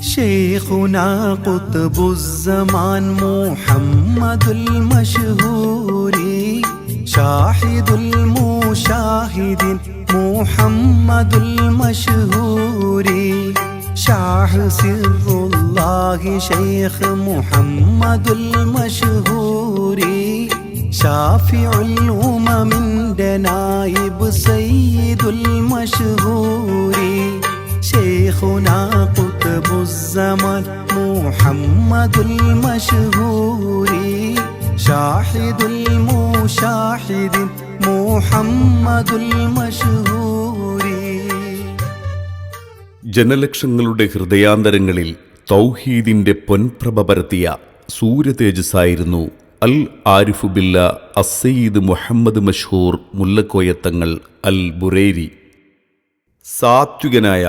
شيخنا قطب الزمان محمد المشهور شاهد المشاهدين محمد المشهور شاه سر الله شيخ محمد المشهور شافع الأمم نائب سيد المشهور شيخنا قطب الزمان محمد المشهور شاهد المشاهدين محمد المشهور. ജനലക്ഷങ്ങളുടെ ഹൃദയാന്തരങ്ങളിൽ തൗഹീദിന്റെ പൊൻപ്രഭ പരത്തിയ സൂര്യതേജസ്സായിരുന്നു അൽ ആരിഫു ബില്ല അസ്സയ്യിദ് മുഹമ്മദ് മഷ്ഹൂർ മുല്ലക്കോയത്തങ്ങൾ അൽ ബുറൈരി. സാത്വികനായ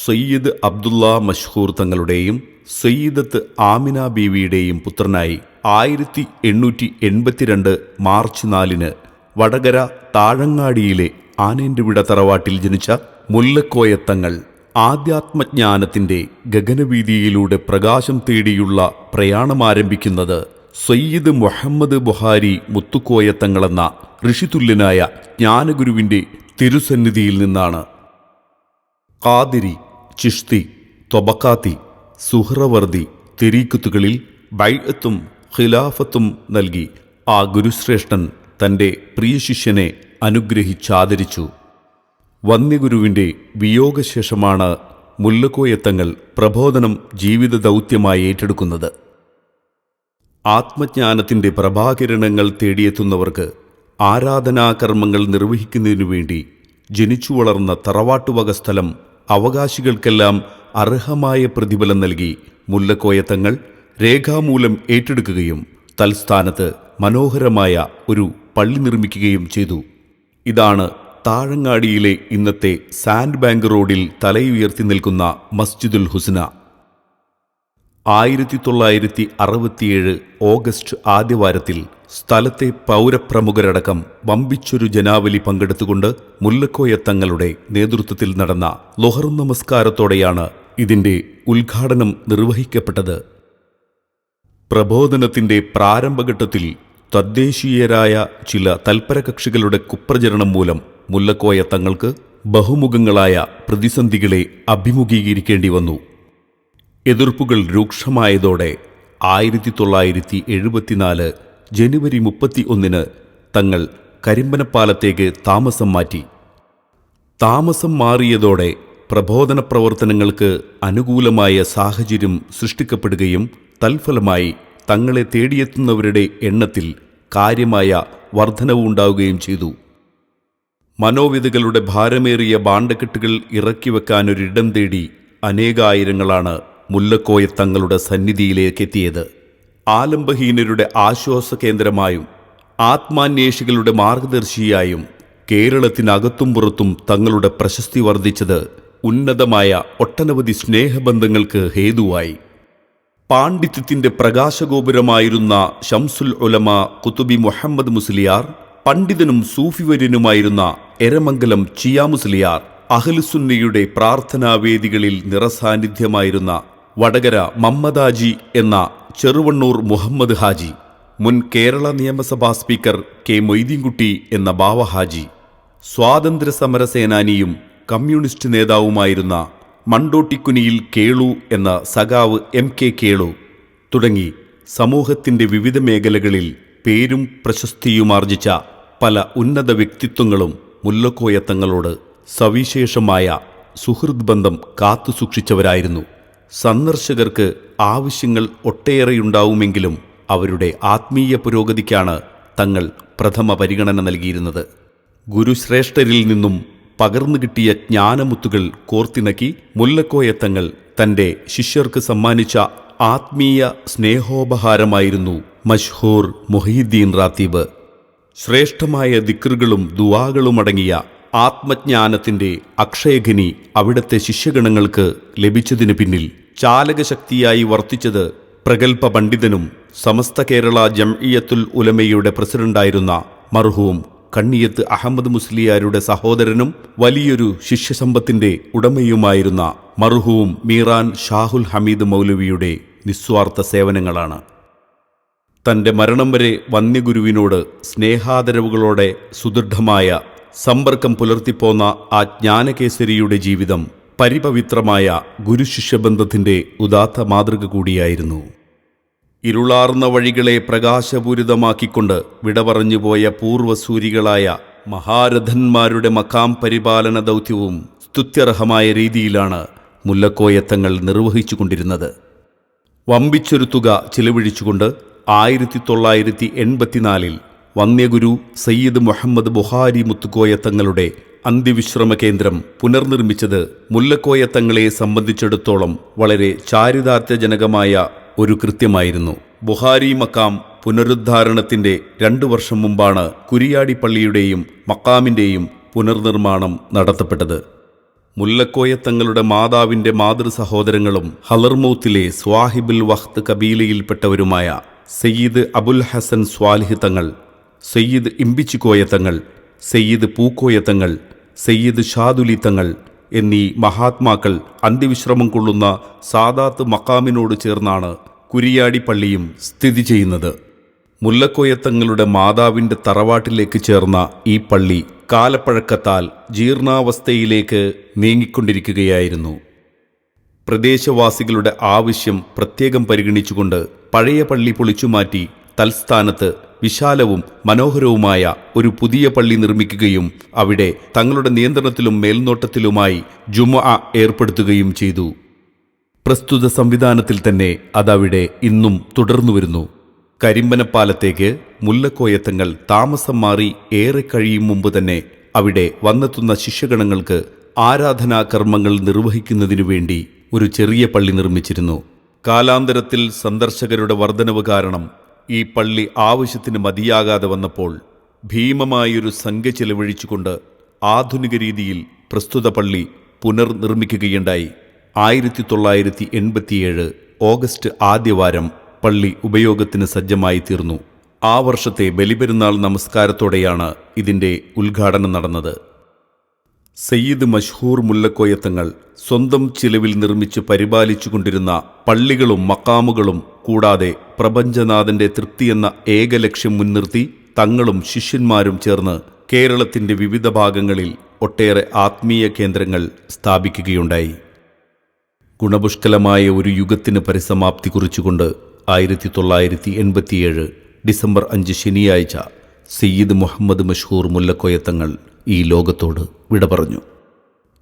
സയ്യിദ് അബ്ദുള്ള മഷ്ഹൂർ തങ്ങളുടെയും സയ്യിദത്ത് ആമിന ബീവിയുടെയും പുത്രനായി 1882 മാർച്ച് 4 വടകര താഴങ്ങാടിയിലെ ആനേന്റുവിട തറവാട്ടിൽ ജനിച്ച മുല്ലക്കോയത്തങ്ങൾ ആധ്യാത്മജ്ഞാനത്തിന്റെ ഗഗനവീതിയിലൂടെ പ്രകാശം തേടിയുള്ള പ്രയാണമാരംഭിക്കുന്നത് സയ്യിദ് മുഹമ്മദ് ബുഹാരി മുത്തുക്കോയത്തങ്ങളെന്ന ഋഷിതുല്യനായ ജ്ഞാനഗുരുവിന്റെ തിരുസന്നിധിയിൽ നിന്നാണ്. ഖാദിരി, ചിഷ്തി, ത്വബക്കാത്തി, സുഹ്റവർദി തെരീഖത്തുകളിൽ ബൈഅത്തും ഖിലാഫത്തും നൽകി ആ ഗുരുശ്രേഷ്ഠൻ തൻ്റെ പ്രിയ ശിഷ്യനെ അനുഗ്രഹിച്ചാദരിച്ചു. വന്യഗുരുവിൻ്റെ വിയോഗശേഷമാണ് മുല്ലക്കോയത്തങ്ങൾ പ്രബോധനം ജീവിത ദൗത്യമായി ഏറ്റെടുക്കുന്നത്. ആത്മജ്ഞാനത്തിൻ്റെ പ്രഭാകിരണങ്ങൾ തേടിയെത്തുന്നവർക്ക് ആരാധനാകർമ്മങ്ങൾ നിർവഹിക്കുന്നതിനു വേണ്ടി ജനിച്ചു വളർന്ന തറവാട്ടുവക സ്ഥലം അവകാശികൾക്കെല്ലാം അർഹമായ പ്രതിഫലം നൽകി മുല്ലക്കോയത്തങ്ങൾ രേഖാമൂലം ഏറ്റെടുക്കുകയും തൽസ്ഥാനത്ത് മനോഹരമായ ഒരു പള്ളി നിർമ്മിക്കുകയും ചെയ്തു. ഇതാണ് താഴങ്ങാടിയിലെ ഇന്നത്തെ സാൻഡ് ബാങ്ക് റോഡിൽ തലയുയർത്തി നിൽക്കുന്ന മസ്ജിദുൽ ഹുസ്ന. 1967 ഓഗസ്റ്റ് ആദ്യവാരത്തിൽ സ്ഥലത്തെ പൗരപ്രമുഖരടക്കം വമ്പിച്ചൊരു ജനാവലി പങ്കെടുത്തുകൊണ്ട് മുല്ലക്കോയത്തങ്ങളുടെ നേതൃത്വത്തിൽ നടന്ന ളുഹർ നമസ്കാരത്തോടെയാണ് ഇതിൻ്റെ ഉദ്ഘാടനം നിർവഹിക്കപ്പെട്ടത്. പ്രബോധനത്തിൻ്റെ പ്രാരംഭഘട്ടത്തിൽ തദ്ദേശീയരായ ചില തൽപരകക്ഷികളുടെ കുപ്രചരണം മൂലം മുല്ലക്കോയത്തങ്ങൾക്ക് ബഹുമുഖങ്ങളായ പ്രതിസന്ധികളെ അഭിമുഖീകരിക്കേണ്ടി വന്നു. എതിർപ്പുകൾ രൂക്ഷമായതോടെ 1974 ജനുവരി 31 തങ്ങൾ കരിമ്പനപ്പാലത്തേക്ക് താമസം മാറ്റി. താമസം മാറിയതോടെ പ്രബോധന പ്രവർത്തനങ്ങൾക്ക് അനുകൂലമായ സാഹചര്യം സൃഷ്ടിക്കപ്പെടുകയും തൽഫലമായി തങ്ങളെ തേടിയെത്തുന്നവരുടെ എണ്ണത്തിൽ കാര്യമായ വർധനവുണ്ടാവുകയും ചെയ്തു. മനോവിധകളുടെ ഭാരമേറിയ ഭാണ്ഡക്കെട്ടുകൾ ഇറക്കിവെക്കാനൊരിടം തേടി അനേകായിരങ്ങളാണ് മുല്ലക്കോയത്തങ്ങളുടെ സന്നിധിയിലേക്കെത്തിയത്. ആലംബഹീനരുടെ ആശ്വാസ കേന്ദ്രമായും ആത്മാന്വേഷികളുടെ മാർഗദർശിയായും കേരളത്തിനകത്തും പുറത്തും തങ്ങളുടെ പ്രശസ്തി വർദ്ധിച്ചത് ഉന്നതമായ ഒട്ടനവധി സ്നേഹബന്ധങ്ങൾക്ക് ഹേതുവായി. പാണ്ഡിത്യത്തിന്റെ പ്രകാശഗോപുരമായിരുന്ന ഷംസുൽ ഉലമ കുതുബി മുഹമ്മദ് മുസ്ലിയാർ, പണ്ഡിതനും സൂഫിവര്യനുമായിരുന്ന എരമംഗലം ചിയാ മുസ്ലിയാർ, അഹ്ലുസുന്നയുടെ പ്രാർത്ഥനാവേദികളിൽ നിറസാന്നിധ്യമായിരുന്ന വടകര മമ്മദാജി എന്ന ചെറുവണ്ണൂർ മുഹമ്മദ് ഹാജി, മുൻ കേരള നിയമസഭാ സ്പീക്കർ കെ മൊയ്തീൻകുട്ടി എന്ന ബാവഹാജി, സ്വാതന്ത്ര്യ സമരസേനാനിയും കമ്മ്യൂണിസ്റ്റ് നേതാവുമായിരുന്ന മണ്ടോട്ടിക്കുനിയിൽ കേളു എന്ന സഖാവ് MK കേളു തുടങ്ങി സമൂഹത്തിൻ്റെ വിവിധ മേഖലകളിൽ പേരും പ്രശസ്തിയുമാർജിച്ച പല ഉന്നത വ്യക്തിത്വങ്ങളും മുല്ലക്കോയത്തങ്ങളോട് സവിശേഷമായ സുഹൃദ് ബന്ധം കാത്തുസൂക്ഷിച്ചവരായിരുന്നു. സന്ദർശകർക്ക് ആവശ്യങ്ങൾ ഒട്ടേറെയുണ്ടാവുമെങ്കിലും അവരുടെ ആത്മീയ പുരോഗതിക്കാണ് തങ്ങൾ പ്രഥമ പരിഗണന നൽകിയിരുന്നത്. ഗുരുശ്രേഷ്ഠരിൽ നിന്നും പകർന്നു കിട്ടിയ ജ്ഞാനമുത്തുകൾ കോർത്തിണക്കി മുല്ലക്കോയത്തങ്ങൾ തൻ്റെ ശിഷ്യർക്ക് സമ്മാനിച്ച ആത്മീയ സ്നേഹോപഹാരമായിരുന്നു മഷ്ഹൂർ മുഹീദ്ദീൻ റാത്തീബ്. ശ്രേഷ്ഠമായ ദിക്റുകളും ദുആകളുമടങ്ങിയ ആത്മജ്ഞാനത്തിൻ്റെ അക്ഷയഖനി അവിടുത്തെ ശിഷ്യഗണങ്ങൾക്ക് ലഭിച്ചതിനു പിന്നിൽ ചാലകശക്തിയായി വർത്തിച്ചത് പ്രഗൽഭ പണ്ഡിതനും സമസ്ത കേരള ജംഇയ്യത്തുൽ ഉലമയുടെ പ്രസിഡന്റായിരുന്ന മർഹൂം കണ്ണിയത്ത് അഹമ്മദ് മുസ്ലിയാരുടെ സഹോദരനും വലിയൊരു ശിഷ്യസമ്പത്തിന്റെ ഉടമയുമായിരുന്ന മർഹൂം മീറാൻ ഷാഹുൽ ഹമീദ് മൗലവിയുടെ നിസ്വാർത്ഥ സേവനങ്ങളാണ്. തന്റെ മരണം വരെ വന്യഗുരുവിനോട് സ്നേഹാദരവുകളോടെ സുദൃഢമായ സമ്പർക്കം പുലർത്തിപ്പോന്ന ആ ജ്ഞാനകേസരിയുടെ ജീവിതം പരിപവിത്രമായ ഗുരുശിഷ്യബന്ധത്തിന്റെ ഉദാത്ത മാതൃക കൂടിയായിരുന്നു. ഇരുളാർന്ന വഴികളെ പ്രകാശപൂരിതമാക്കിക്കൊണ്ട് വിടപറഞ്ഞുപോയ പൂർവസൂരികളായ മഹാരഥന്മാരുടെ മക്കാം പരിപാലന ദൗത്യവും സ്തുത്യർഹമായ രീതിയിലാണ് മുല്ലക്കോയത്തങ്ങൾ നിർവഹിച്ചുകൊണ്ടിരുന്നത്. വമ്പിച്ചൊരു തുക ചിലവഴിച്ചുകൊണ്ട് 1984 വന്യഗുരു സയ്യിദ് മുഹമ്മദ് ബുഹാരി മുത്തുക്കോയത്തങ്ങളുടെ അന്ത്യവിശ്രമ കേന്ദ്രം പുനർനിർമ്മിച്ചത് മുല്ലക്കോയത്തങ്ങളെ സംബന്ധിച്ചിടത്തോളം വളരെ ചാരിതാർത്ഥ്യജനകമായ ഒരു കൃത്യമായിരുന്നു. ബുഹാരി മക്കാം പുനരുദ്ധാരണത്തിന്റെ 2 വർഷം മുമ്പാണ് കുരിയാടി പള്ളിയുടെയും മക്കാമിന്റെയും പുനർനിർമ്മാണം നടത്തപ്പെട്ടത്. മുല്ലക്കോയത്തങ്ങളുടെ മാതാവിന്റെ മാതൃ സഹോദരങ്ങളും ഹലർമൗത്തിലെ സ്വാഹിബുൽ വഖ്ത് കബീലയിൽപ്പെട്ടവരുമായ സയ്യിദ് അബുൽ ഹസൻ സ്വാലിഹ് തങ്ങൾ, സയ്യിദ് ഇമ്പിച്ചിക്കോയത്തങ്ങൾ, സയ്യിദ് പൂക്കോയത്തങ്ങൾ, സയ്യിദ് ഷാദുലി തങ്ങൾ എന്നീ മഹാത്മാക്കൾ അന്ത്യവിശ്രമം കൊള്ളുന്ന സാദാത്ത് മക്കാമിനോട് ചേർന്നാണ് കുരിയാടി പള്ളിയും സ്ഥിതി ചെയ്യുന്നത്. മുല്ലക്കോയത്തങ്ങളുടെ മാതാവിന്റെ തറവാട്ടിലേക്ക് ചേർന്ന ഈ പള്ളി കാലപ്പഴക്കത്താൽ ജീർണാവസ്ഥയിലേക്ക് നീങ്ങിക്കൊണ്ടിരിക്കുകയായിരുന്നു. പ്രദേശവാസികളുടെ ആവശ്യം പ്രത്യേകം പരിഗണിച്ചുകൊണ്ട് പഴയ പള്ളി പൊളിച്ചുമാറ്റി തൽസ്ഥാനത്ത് വിശാലവും മനോഹരവുമായ ഒരു പുതിയ പള്ളി നിർമ്മിക്കുകയും അവിടെ തങ്ങളുടെ നിയന്ത്രണത്തിലും മേൽനോട്ടത്തിലുമായി ജുമുഅ ഏർപ്പെടുത്തുകയും ചെയ്തു. പ്രസ്തുത സംവിധാനത്തിൽ തന്നെ അതവിടെ ഇന്നും തുടർന്നുവരുന്നു. കരിമ്പനപ്പാലത്തേക്ക് മുല്ലക്കോയത്തങ്ങൾ താമസം മാറി ഏറെ കഴിയും മുമ്പ് തന്നെ അവിടെ വന്നെത്തുന്ന ശിഷ്യഗണങ്ങൾക്ക് ആരാധനാകർമ്മങ്ങൾ നിർവഹിക്കുന്നതിനു വേണ്ടി ഒരു ചെറിയ പള്ളി നിർമ്മിച്ചിരുന്നു. കാലാന്തരത്തിൽ സന്ദർശകരുടെ വർധനവ് കാരണം ഈ പള്ളി ആവശ്യത്തിന് മതിയാകാതെ വന്നപ്പോൾ ഭീമമായൊരു സംഖ്യ ചെലവഴിച്ചുകൊണ്ട് ആധുനിക രീതിയിൽ പ്രസ്തുത പള്ളി പുനർനിർമ്മിക്കുകയുണ്ടായി. 1987 ഓഗസ്റ്റ് ആദ്യവാരം പള്ളി ഉപയോഗത്തിന് സജ്ജമായി തീർന്നു. ആ വർഷത്തെ ബലിപെരുന്നാൾ നമസ്കാരത്തോടെയാണ് ഇതിന്റെ ഉദ്ഘാടനം നടന്നത്. സയ്യിദ് മഷ്ഹൂർ മുല്ലക്കോയത്തങ്ങൾ സ്വന്തം ചിലവിൽ നിർമ്മിച്ച് പരിപാലിച്ചുകൊണ്ടിരുന്ന പള്ളികളും മക്കാമുകളും കൂടാതെ പ്രപഞ്ചനാഥന്റെ തൃപ്തിയെന്ന ഏക ലക്ഷ്യം മുൻനിർത്തി തങ്ങളും ശിഷ്യന്മാരും ചേർന്ന് കേരളത്തിന്റെ വിവിധ ഭാഗങ്ങളിൽ ഒട്ടേറെ ആത്മീയ കേന്ദ്രങ്ങൾ സ്ഥാപിക്കുകയുണ്ടായി. ഗുണപുഷ്കലമായ ഒരു യുഗത്തിന് പരിസമാപ്തി കുറിച്ചുകൊണ്ട് 1987 ഡിസംബർ 5 ശനിയാഴ്ച സയ്യിദ് മുഹമ്മദ് മഷ്ഹൂർ മുല്ലക്കോയത്തങ്ങൾ ഈ ലോകത്തോട് വിട പറഞ്ഞു.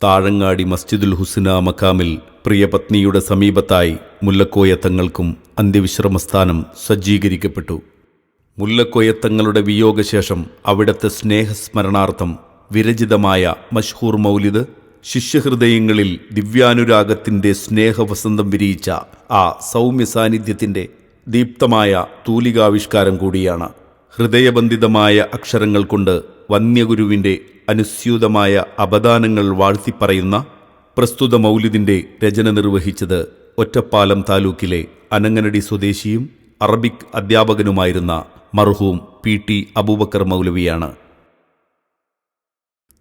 താഴങ്ങാടി മസ്ജിദുൽ ഹുസ്ന മക്കാമിൽ പ്രിയപത്നിയുടെ സമീപത്തായി മുല്ലക്കോയത്തങ്ങൾക്കും അന്ത്യവിശ്രമസ്ഥാനം സജ്ജീകരിക്കപ്പെട്ടു. മുല്ലക്കോയത്തങ്ങളുടെ വിയോഗശേഷം അവിടത്തെ സ്നേഹസ്മരണാർത്ഥം വിരചിതമായ മഷ്ഹൂർ മൗലിദ് ശിഷ്യഹൃദയങ്ങളിൽ ദിവ്യാനുരാഗത്തിന്റെ സ്നേഹവസന്തം വിരിയിച്ച ആ സൗമ്യ സാന്നിധ്യത്തിന്റെ ദീപ്തമായ തൂലികാവിഷ്കാരം കൂടിയാണ്. ഹൃദയബന്ധിതമായ അക്ഷരങ്ങൾ കൊണ്ട് വന്യഗുരുവിന്റെ അനുസ്യൂതമായ അപദാനങ്ങൾ വാഴ്ത്തിപ്പറയുന്ന പ്രസ്തുത മൗലിദിന്റെ രചന നിർവഹിച്ചത് ഒറ്റപ്പാലം താലൂക്കിലെ അനങ്ങനടി സ്വദേശിയും അറബിക് അധ്യാപകനുമായിരുന്ന മർഹൂം PT അബൂബക്കർ മൗലവിയാണ്.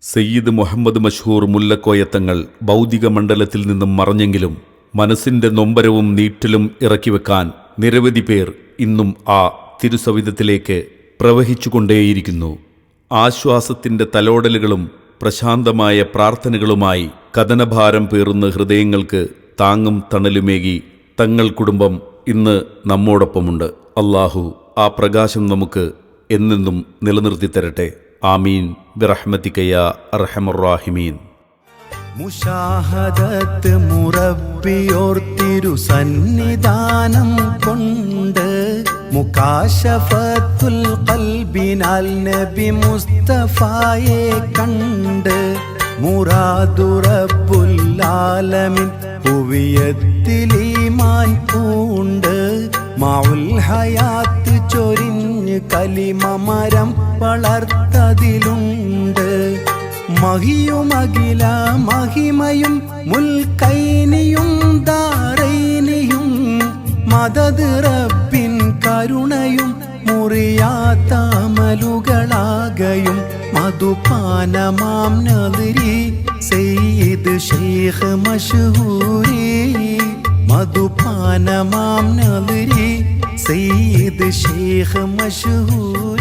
സയ്യിദ് മുഹമ്മദ് മഷ്ഹൂർ മുല്ലക്കോയത്തങ്ങൾ ഭൗതിക മണ്ഡലത്തിൽ നിന്നും മറഞ്ഞെങ്കിലും മനസ്സിന്റെ നൊമ്പരവും നീറ്റലും ഇറക്കിവെക്കാൻ നിരവധി പേർ ഇന്നും ആ തിരുസവിധത്തിലേക്ക് പ്രവഹിച്ചുകൊണ്ടേയിരിക്കുന്നു. ആശ്വാസത്തിന്റെ തലോടലുകളും പ്രശാന്തമായ പ്രാർത്ഥനകളുമായി കഥനഭാരം പേറുന്ന ഹൃദയങ്ങൾക്ക് താങ്ങും തണലുമേകി തങ്ങൾ കുടുംബം ഇന്ന് നമ്മോടൊപ്പമുണ്ട്. അല്ലാഹു ആ പ്രകാശം നമുക്ക് എന്നെന്നും നിലനിർത്തി തരട്ടെ. ആമീൻ ബിറഹ്മതിക യാ അർഹമർ റഹീമീൻ. മുശാഹദത്ത് മുറബ്ബിയോർ തിരുസന്നിധാനം കൊണ്ട് മുകാശഫത്തുൽ ഖൽബിനാൽ നബി മുസ്തഫായെ കണ്ട് മുറാദു റബ്ബുൽ ആലമീൻ ഹുവിയത്തിൽ ഈമാൻ പൂണ്ട് മൗൽ ഹയാത്ത് ചൊരിഞ്ഞ് കലിമ മരം വളർത്തതിലുണ്ട്. മഹിയുമഖില മഹിമയും മുൽക്കൈനിയും ദാറൈനിയും മദദ് റബ്ബിൻ കരുണയും മുറിയാത്ത അമലുകളാകയും മധുപാനമാം നദരി സയ്യിദ് ശൈഖ് മശ്ഹൂരി മധുപാനമാം നദരി സയ്യിദ് ശൈഖ് മശ്ഹൂരി